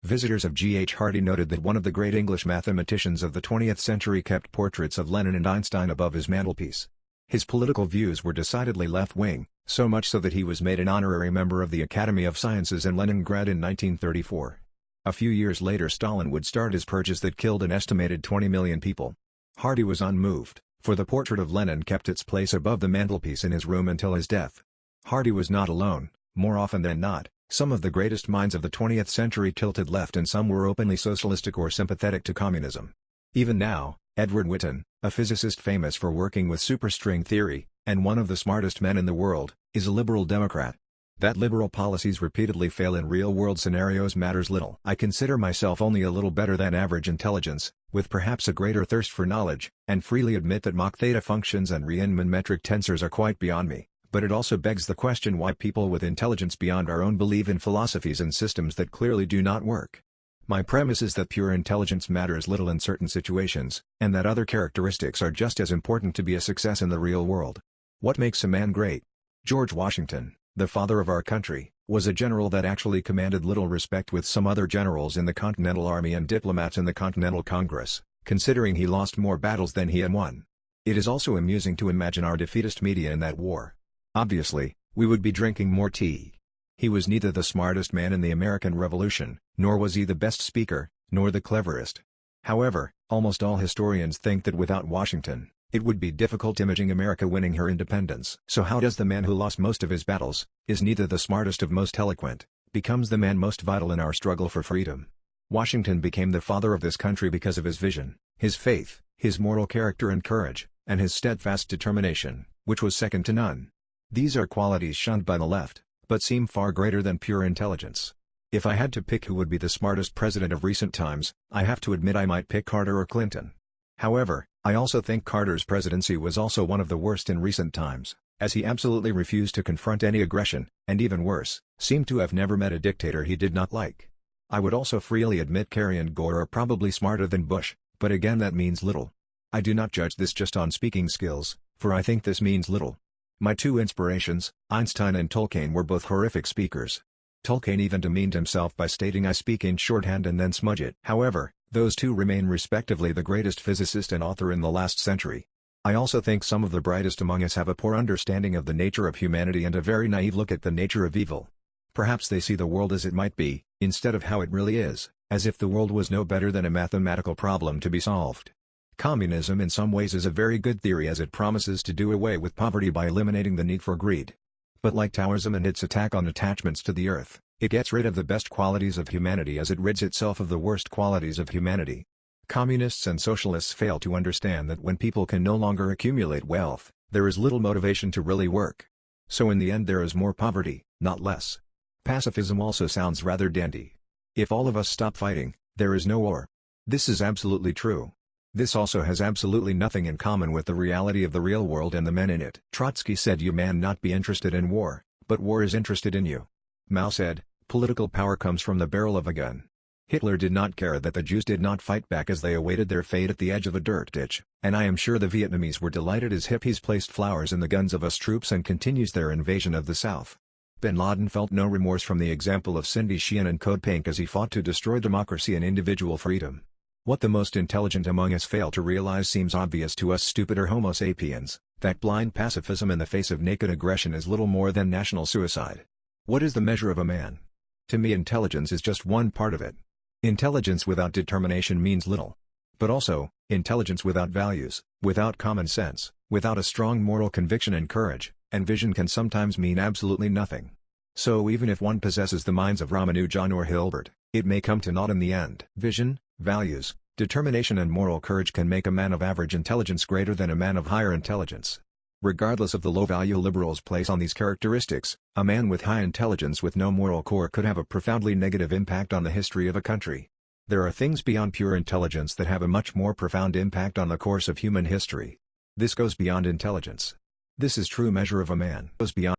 Visitors of G. H. Hardy noted that one of the great English mathematicians of the 20th century kept portraits of Lenin and Einstein above his mantelpiece. His political views were decidedly left-wing, so much so that he was made an honorary member of the Academy of Sciences in Leningrad in 1934. A few years later Stalin would start his purges that killed an estimated 20 million people. Hardy was unmoved, for the portrait of Lenin kept its place above the mantelpiece in his room until his death. Hardy was not alone. More often than not, some of the greatest minds of the 20th century tilted left and some were openly socialistic or sympathetic to communism. Even now, Edward Witten, a physicist famous for working with superstring theory, and one of the smartest men in the world, is a liberal Democrat. That liberal policies repeatedly fail in real-world scenarios matters little. I consider myself only a little better than average intelligence, with perhaps a greater thirst for knowledge, and freely admit that Mach theta functions and Riemann metric tensors are quite beyond me. But it also begs the question why people with intelligence beyond our own believe in philosophies and systems that clearly do not work. My premise is that pure intelligence matters little in certain situations, and that other characteristics are just as important to be a success in the real world. What makes a man great? George Washington, the father of our country, was a general that actually commanded little respect with some other generals in the Continental Army and diplomats in the Continental Congress, considering he lost more battles than he had won. It is also amusing to imagine our defeatist media in that war. Obviously, we would be drinking more tea. He was neither the smartest man in the American Revolution, nor was he the best speaker, nor the cleverest. However, almost all historians think that without Washington, it would be difficult imaging America winning her independence. So how does the man who lost most of his battles, is neither the smartest of most eloquent, becomes the man most vital in our struggle for freedom? Washington became the father of this country because of his vision, his faith, his moral character and courage, and his steadfast determination, which was second to none. These are qualities shunned by the left, but seem far greater than pure intelligence. If I had to pick who would be the smartest president of recent times, I have to admit I might pick Carter or Clinton. However, I also think Carter's presidency was also one of the worst in recent times, as he absolutely refused to confront any aggression, and even worse, seemed to have never met a dictator he did not like. I would also freely admit Kerry and Gore are probably smarter than Bush, but again that means little. I do not judge this just on speaking skills, for I think this means little. My two inspirations, Einstein and Tolkien, were both horrific speakers. Tolkien even demeaned himself by stating I speak in shorthand and then smudge it. However, those two remain respectively the greatest physicist and author in the last century. I also think some of the brightest among us have a poor understanding of the nature of humanity and a very naive look at the nature of evil. Perhaps they see the world as it might be, instead of how it really is, as if the world was no better than a mathematical problem to be solved. Communism in some ways is a very good theory as it promises to do away with poverty by eliminating the need for greed. But like Taoism and its attack on attachments to the earth, it gets rid of the best qualities of humanity as it rids itself of the worst qualities of humanity. Communists and socialists fail to understand that when people can no longer accumulate wealth, there is little motivation to really work. So in the end there is more poverty, not less. Pacifism also sounds rather dandy. If all of us stop fighting, there is no war. This is absolutely true. This also has absolutely nothing in common with the reality of the real world and the men in it. Trotsky said you may not be interested in war, but war is interested in you. Mao said, political power comes from the barrel of a gun. Hitler did not care that the Jews did not fight back as they awaited their fate at the edge of a dirt ditch, and I am sure the Vietnamese were delighted as hippies placed flowers in the guns of us troops and continues their invasion of the South. Bin Laden felt no remorse from the example of Cindy Sheehan and Code Pink as he fought to destroy democracy and individual freedom. What the most intelligent among us fail to realize seems obvious to us stupider Homo sapiens, that blind pacifism in the face of naked aggression is little more than national suicide. What is the measure of a man? To me intelligence is just one part of it. Intelligence without determination means little. But also, intelligence without values, without common sense, without a strong moral conviction and courage, and vision can sometimes mean absolutely nothing. So even if one possesses the minds of Ramanujan or Hilbert, it may come to naught in the end. Vision, values, determination and moral courage can make a man of average intelligence greater than a man of higher intelligence. Regardless of the low value liberals place on these characteristics, a man with high intelligence with no moral core could have a profoundly negative impact on the history of a country. There are things beyond pure intelligence that have a much more profound impact on the course of human history. This goes beyond intelligence. This is true measure of a man. Goes beyond